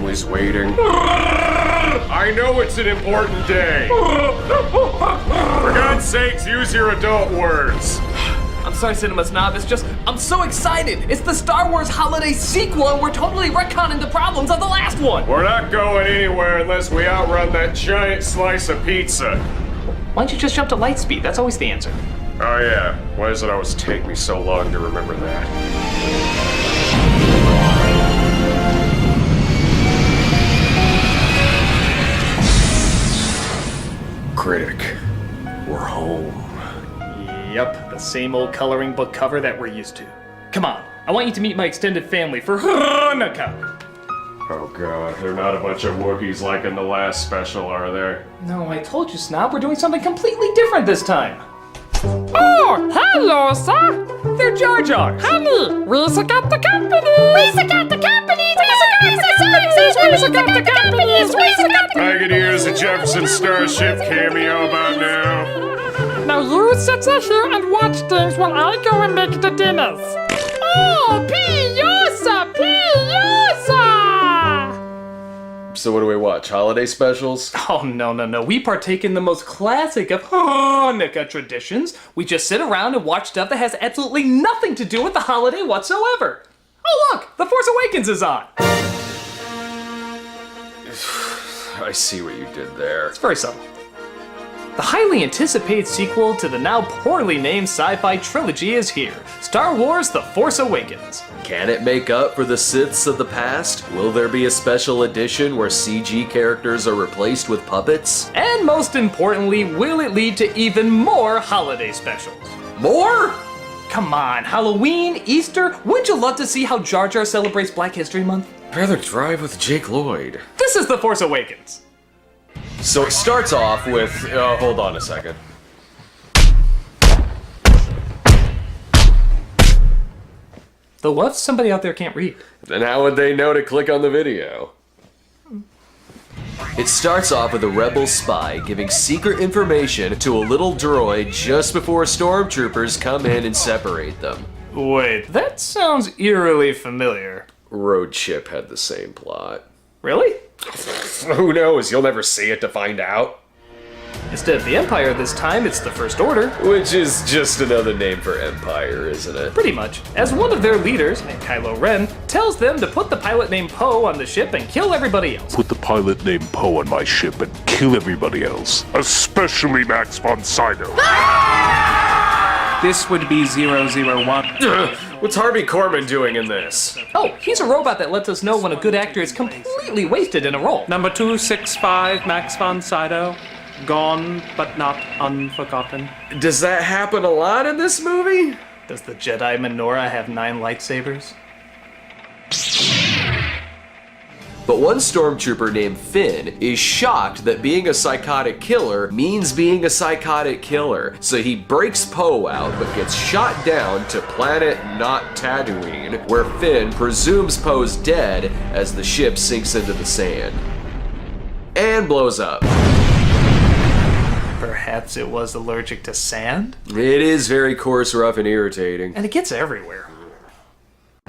family's waiting. I know it's an important day. For God's sakes, use your adult words. I'm sorry, Cinema Snob, it's just, I'm so excited! It's the Star Wars Holiday sequel and we're totally retconning the problems of the last one! We're not going anywhere unless we outrun that giant slice of pizza. Why don't you just jump to light speed? That's always the answer. Oh yeah, why does it always take me so long to remember that? Critic, we're home. Yep, the same old coloring book cover that we're used to. Come on, I want you to meet my extended family for Hanukkah! Oh god, they're not a bunch of Wookiees like in the last special, are there? No, I told you, Snob, we're doing something completely different this time. Oh, hello, sir. They're Jar Jars. Honey, we got the company. We got the company. We got the companies. I could use a Jefferson Starship cameo about now. Now you sit here and watch things while I go and make the dinners. Oh, Piosa! So what do we watch, holiday specials? Oh, no. We partake in the most classic of Hanukkah traditions. We just sit around and watch stuff that has absolutely nothing to do with the holiday whatsoever. Oh, look! The Force Awakens is on! I see what you did there. It's very subtle. The highly anticipated sequel to the now poorly named sci-fi trilogy is here. Star Wars The Force Awakens. Can it make up for the Siths of the past? Will there be a special edition where CG characters are replaced with puppets? And most importantly, will it lead to even more holiday specials? More? Come on, Halloween, Easter, wouldn't you love to see how Jar Jar celebrates Black History Month? I'd rather drive with Jake Lloyd. This is The Force Awakens. So it starts off with, hold on a second. The what? Somebody out there can't read. Then how would they know to click on the video? It starts off with a rebel spy giving secret information to a little droid just before stormtroopers come in and separate them. Wait, that sounds eerily familiar. Road Ship had the same plot. Really? Who knows? You'll never see it to find out. Instead of the Empire this time, it's the First Order. Which is just another name for Empire, isn't it? Pretty much. As one of their leaders, Kylo Ren, tells them to put the pilot named Poe on the ship and kill everybody else. Put the pilot named Poe on my ship and kill everybody else. Especially Max von Sydow. This would be 001. What's Harvey Korman doing in this? Oh, he's a robot that lets us know when a good actor is completely wasted in a role. Number 265, Max von Sydow. Gone, but not unforgotten. Does that happen a lot in this movie? Does the Jedi menorah have 9 lightsabers? But one stormtrooper named Finn is shocked that being a psychotic killer means being a psychotic killer. So he breaks Poe out but gets shot down to planet not Tatooine, where Finn presumes Poe's dead as the ship sinks into the sand. And blows up. Perhaps it was allergic to sand? It is very coarse, rough, and irritating. And it gets everywhere.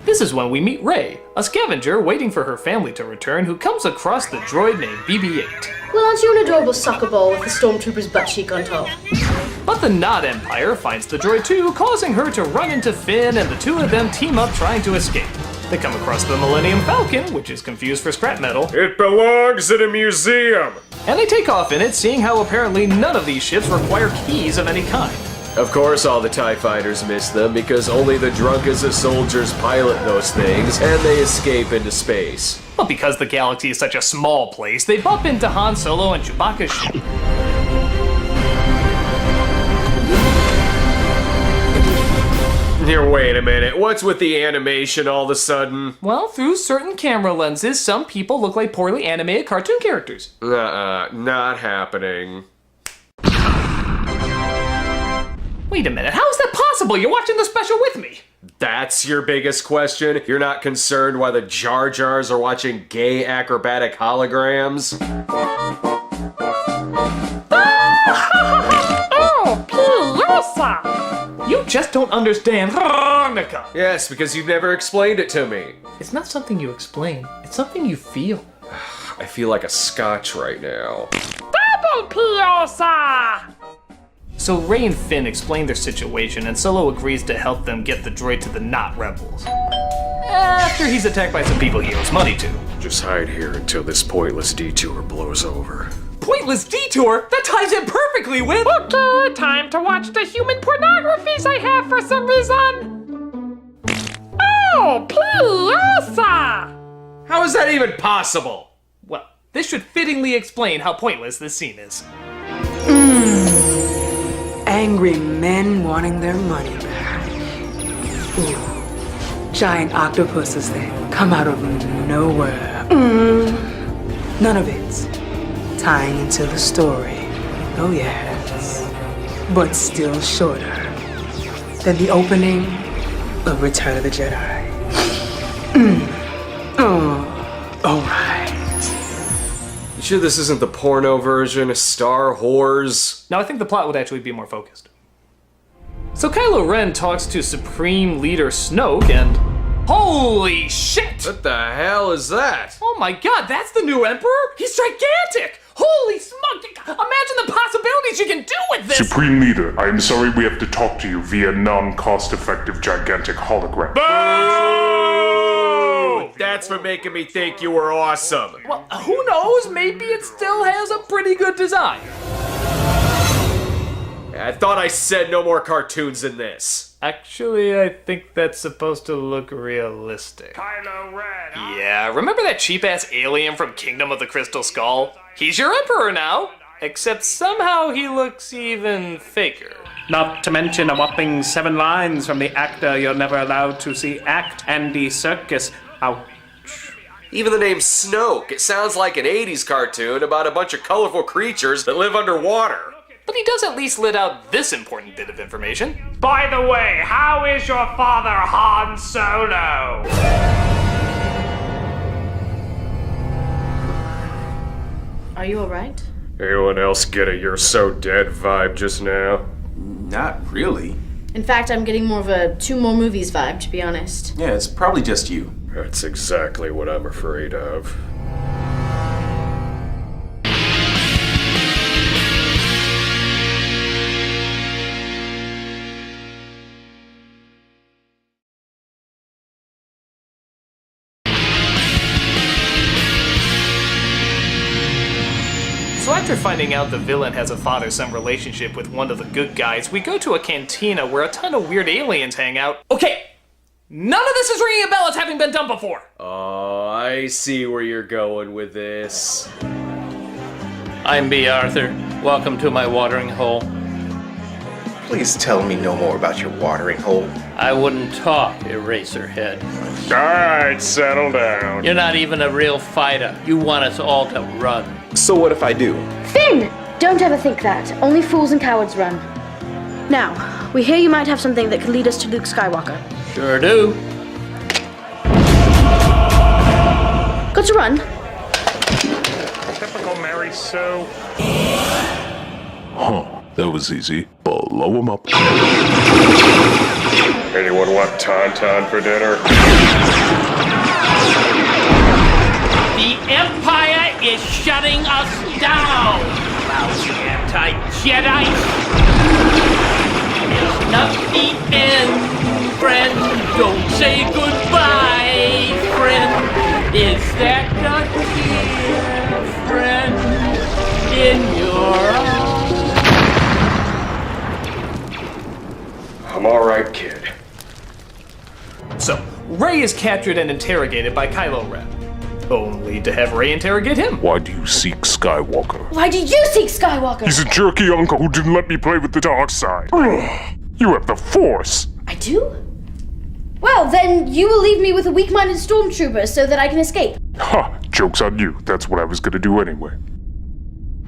This is when we meet Rey, a scavenger waiting for her family to return who comes across the droid named BB-8. Well, aren't you an adorable soccer ball with the stormtrooper's butt cheek on top? But the Nod Empire finds the droid too, causing her to run into Finn, and the two of them team up trying to escape. They come across the Millennium Falcon, which is confused for scrap metal. It belongs in a museum! And they take off in it, seeing how apparently none of these ships require keys of any kind. Of course all the TIE fighters miss them because only the drunkest of soldiers pilot those things and they escape into space. But because the galaxy is such a small place, they bump into Han Solo and Chewbacca's ship. Here, wait a minute, what's with the animation all of a sudden? Well, through certain camera lenses, some people look like poorly animated cartoon characters. Not happening. Wait a minute, how is that possible? You're watching the special with me! That's your biggest question? You're not concerned why the Jar Jars are watching gay acrobatic holograms? Oh, Piosa! You just don't understand Hanukkah. Yes, because you've never explained it to me. It's not something you explain, it's something you feel. I feel like a scotch right now. Double Piosa! So Rey and Finn explain their situation, and Solo agrees to help them get the droid to the Not Rebels. After he's attacked by some people he owes money to. Just hide here until this pointless detour blows over. Pointless detour? That ties in perfectly with... Okay, time to watch the human pornographies I have for some reason. Oh, Piosa! How is that even possible? Well, this should fittingly explain how pointless this scene is. Angry men wanting their money back. Ooh. Giant octopuses that come out of nowhere. None of it tying into the story. Oh yes. But still shorter than the opening of Return of the Jedi. Alright. You sure this isn't the porno version of Star Whores? Now I think the plot would actually be more focused. So Kylo Ren talks to Supreme Leader Snoke and... Holy shit! What the hell is that? Oh my god, that's the new Emperor? He's gigantic! Holy smoke! Imagine the possibilities you can do with this! Supreme Leader, I am sorry we have to talk to you via non-cost-effective gigantic hologram. Boo! That's for making me think you were awesome. Well, who knows? Maybe it still has a pretty good design. I thought I said no more cartoons than this. Actually, I think that's supposed to look realistic. Kylo Ren! Yeah, remember that cheap-ass alien from Kingdom of the Crystal Skull? He's your Emperor now, except somehow he looks even faker. Not to mention a whopping 7 lines from the actor you're never allowed to see act Andy Serkis. Ouch. Even the name Snoke, it sounds like an 80s cartoon about a bunch of colorful creatures that live underwater. But he does at least let out this important bit of information. By the way, how is your father Han Solo? Are you alright? Anyone else get a "you're so dead" vibe just now? Not really. In fact, I'm getting more of a 2 more movies vibe, to be honest. Yeah, it's probably just you. That's exactly what I'm afraid of. So after finding out the villain has a father-son relationship with one of the good guys, we go to a cantina where a ton of weird aliens hang out. Okay, none of this is ringing a bell as having been done before. Oh, I see where you're going with this. I'm B. Arthur. Welcome to my watering hole. Please tell me no more about your watering hole. I wouldn't talk, Eraserhead. Alright, settle down. You're not even a real fighter. You want us all to run. So what if I do? Finn! Don't ever think that. Only fools and cowards run. Now, we hear you might have something that could lead us to Luke Skywalker. Sure do. Got to run? Typical Mary Sue. Huh, that was easy. Blow him up. Anyone want tauntaun for dinner? The Empire is shutting us down. Lousy anti-Jedi. It's not the end, friend. Don't say goodbye, friend. Is that not here, friend? In your arms. I'm alright, kid. So, Rey is captured and interrogated by Kylo Ren. Only to have Rey interrogate him. Why do you seek Skywalker? Why did you seek Skywalker? He's a jerky uncle who didn't let me play with the dark side. You have the Force. I do? Well, then you will leave me with a weak-minded stormtrooper so that I can escape. Ha! Joke's on you. That's what I was gonna do anyway.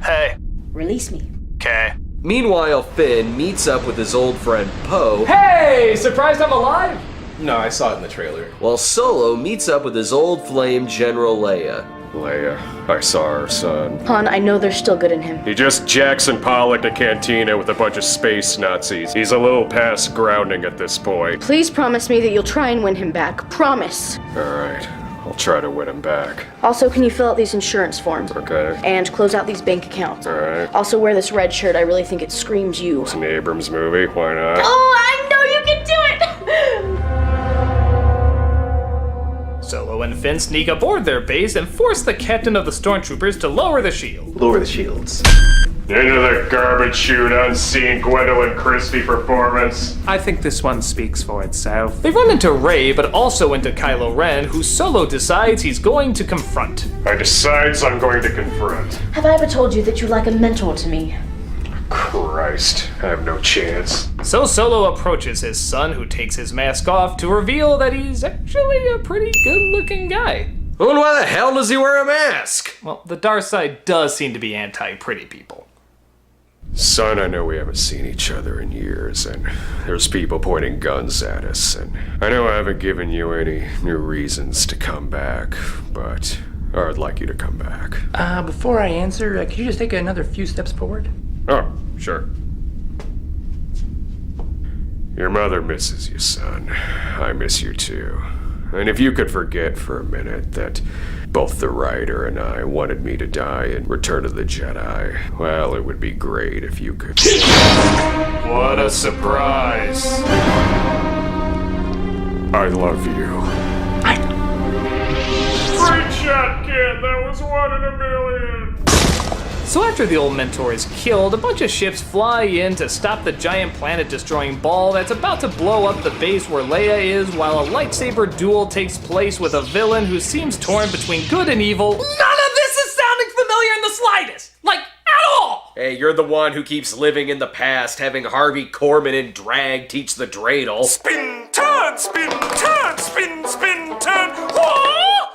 Hey. Release me. Okay. Meanwhile, Finn meets up with his old friend Poe, Hey! Surprised I'm alive? No, I saw it in the trailer. while Solo meets up with his old flame General Leia. Leia, I saw her son. Han, I know there's still good in him. He just Jackson Pollocked a cantina with a bunch of space Nazis. He's a little past grounding at this point. Please promise me that you'll try and win him back. Promise. Alright, I'll try to win him back. Also, can you fill out these insurance forms? Okay. And close out these bank accounts. Alright. Also, wear this red shirt. I really think it screams you. It's an Abrams movie, why not? Oh, I know you can do it! Solo and Finn sneak aboard their base and force the captain of the stormtroopers to lower the shield. Lower the shields. Into the garbage chute unseen Gwendolyn Christie performance. I think this one speaks for itself. They run into Rey, but also into Kylo Ren, who Solo decides he's going to confront. I decides I'm going to confront. Have I ever told you that you're like a mentor to me? Christ, I have no chance. So Solo approaches his son, who takes his mask off to reveal that he's actually a pretty good-looking guy. Well, and why the hell does he wear a mask? Well, the dark side does seem to be anti-pretty people. Son, I know we haven't seen each other in years, and there's people pointing guns at us, and I know I haven't given you any new reasons to come back, but I'd like you to come back. Before I answer, could you just take another few steps forward? Oh, sure. Your mother misses you, son. I miss you too. And if you could forget for a minute that both the writer and I wanted me to die in Return of the Jedi, well, it would be great if you could. What a surprise! I love you. Great shot, kid! That was 1 in a million! So after the old mentor is killed, a bunch of ships fly in to stop the giant planet-destroying ball that's about to blow up the base where Leia is, while a lightsaber duel takes place with a villain who seems torn between good and evil. None of this is sounding familiar in the slightest! Like, at all! Hey, you're the one who keeps living in the past, having Harvey Korman and Drag teach the dreidel. Spin, turn, spin, turn, spin, spin, turn.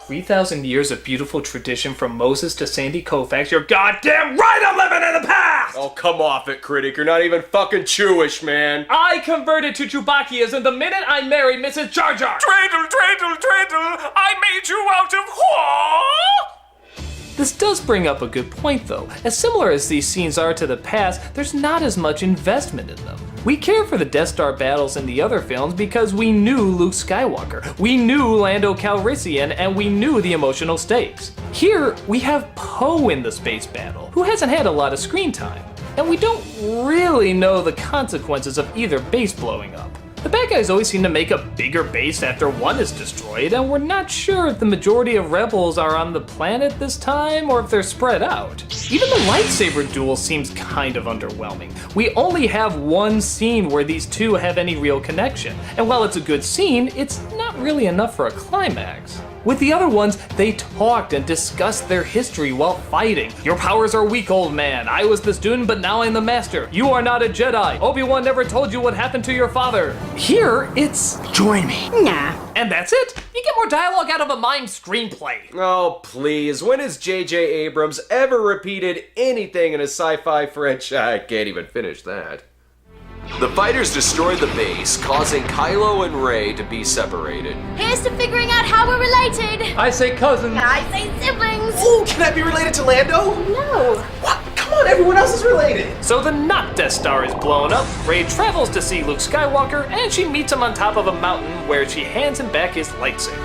3,000 years of beautiful tradition from Moses to Sandy Koufax. You're goddamn right I'm living in the past! Oh, come off it, Critic. You're not even fucking Jewish, man. I converted to Chewbaccaism the minute I married Mrs. Jar Jar. Dreidel, dreidel, dreidel. I made you out of whore! This does bring up a good point though. As similar as these scenes are to the past, there's not as much investment in them. We care for the Death Star battles in the other films because we knew Luke Skywalker, we knew Lando Calrissian, and we knew the emotional stakes. Here, we have Poe in the space battle, who hasn't had a lot of screen time, and we don't really know the consequences of either base blowing up. The bad guys always seem to make a bigger base after one is destroyed, and we're not sure if the majority of rebels are on the planet this time or if they're spread out. Even the lightsaber duel seems kind of underwhelming. We only have one scene where these two have any real connection, and while it's a good scene, it's not really enough for a climax. With the other ones, they talked and discussed their history while fighting. Your powers are weak, old man. I was the student, but now I'm the master. You are not a Jedi. Obi-Wan never told you what happened to your father. Here, it's Join me. Nah. and that's it. You get more dialogue out of a mimed screenplay. Oh, please. When has J.J. Abrams ever repeated anything in a sci-fi franchise? I can't even finish that. The fighters destroy the base, causing Kylo and Rey to be separated. Here's to figuring out how we're related. I say cousin. I say siblings. Ooh, can I be related to Lando? No. What? Come on, everyone else is related. So the not Death Star is blown up, Rey travels to see Luke Skywalker, and she meets him on top of a mountain where she hands him back his lightsaber.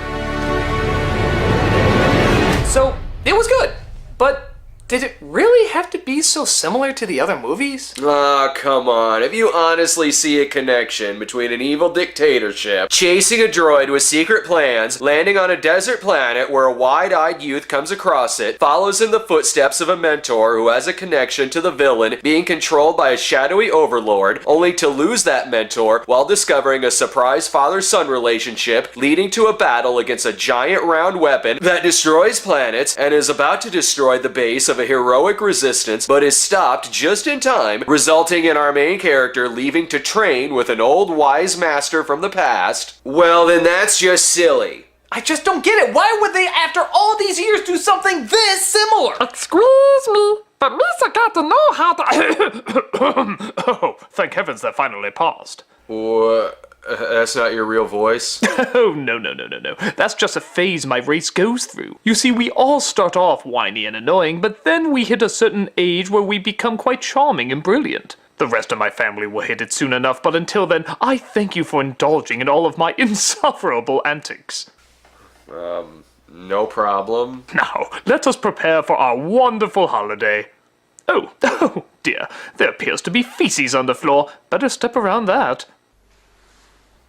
So, it was good, but did it really have to be so similar to the other movies? Ah, come on. If you honestly see a connection between an evil dictatorship, chasing a droid with secret plans, landing on a desert planet where a wide-eyed youth comes across it, follows in the footsteps of a mentor who has a connection to the villain, being controlled by a shadowy overlord, only to lose that mentor while discovering a surprise father-son relationship, leading to a battle against a giant round weapon that destroys planets and is about to destroy the base of a heroic resistance, but is stopped just in time, resulting in our main character leaving to train with an old wise master from the past, well then that's just silly. I just don't get it. Why would they, after all these years, do something this similar? Excuse me, but Misa got to know how to. Oh, thank heavens that finally paused. That's not your real voice? Oh, no. That's just a phase my race goes through. You see, we all start off whiny and annoying, but then we hit a certain age where we become quite charming and brilliant. The rest of my family will hit it soon enough, but until then, I thank you for indulging in all of my insufferable antics. No problem. Now, let us prepare for our wonderful holiday. Oh dear, there appears to be feces on the floor. Better step around that.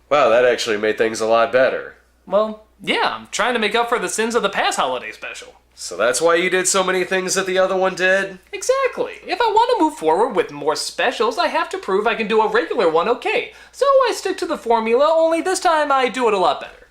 Wow, that actually made things a lot better. Well, yeah, I'm trying to make up for the sins of the past holiday special. So that's why you did so many things that the other one did? Exactly. If I want to move forward with more specials, I have to prove I can do a regular one okay. So I stick to the formula, only this time I do it a lot better.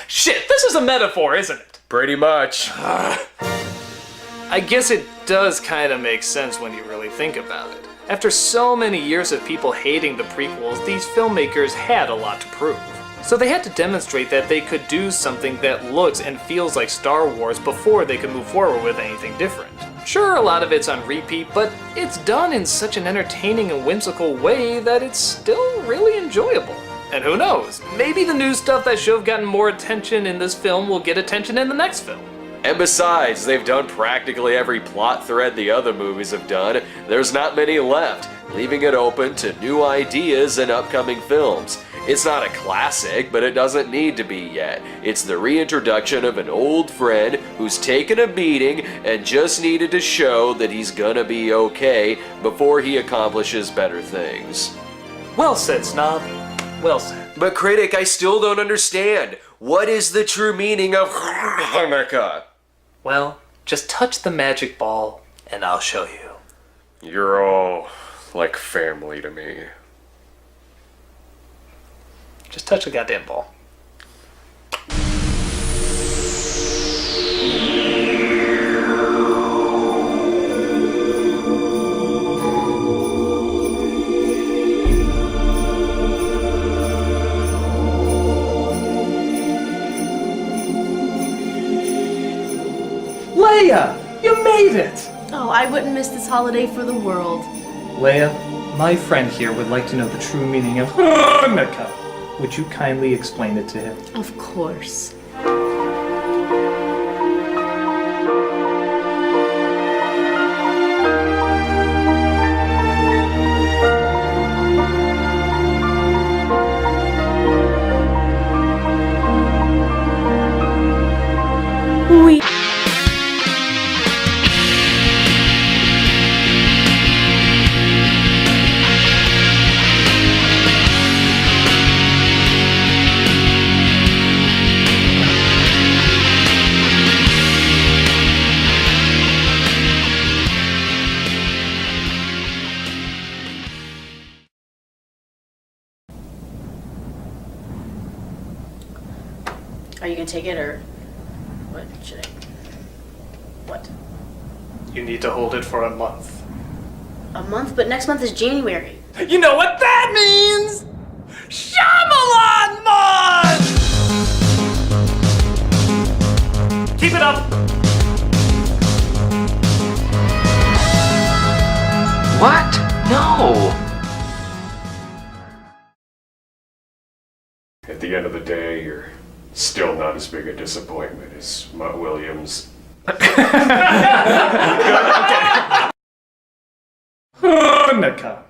Shit, this is a metaphor, isn't it? Pretty much. I guess it does kind of make sense when you really think about it. After so many years of people hating the prequels, these filmmakers had a lot to prove. So they had to demonstrate that they could do something that looks and feels like Star Wars before they could move forward with anything different. Sure, a lot of it's on repeat, but it's done in such an entertaining and whimsical way that it's still really enjoyable. And who knows, maybe the new stuff that should have gotten more attention in this film will get attention in the next film. And besides, they've done practically every plot thread the other movies have done. There's not many left, leaving it open to new ideas in upcoming films. It's not a classic, but it doesn't need to be yet. It's the reintroduction of an old friend who's taken a beating and just needed to show that he's gonna be okay before he accomplishes better things. Well said, Snob. Well said. But Critic, I still don't understand. What is the true meaning of Hanukkah? Well, just touch the magic ball, and I'll show you. You're all like family to me. Just touch the goddamn ball. Leia! You made it! Oh, I wouldn't miss this holiday for the world. Leia, my friend here would like to know the true meaning of Hanukkah. Would you kindly explain it to him? Of course. We... Are you gonna take it, or what should I? What? You need to hold it for a month. A month? But next month is January. You know what that means? Shyamalan month! Keep it up! What? No! At the end of the day, you're still not as big a disappointment as Mutt Williams. Hanukkah.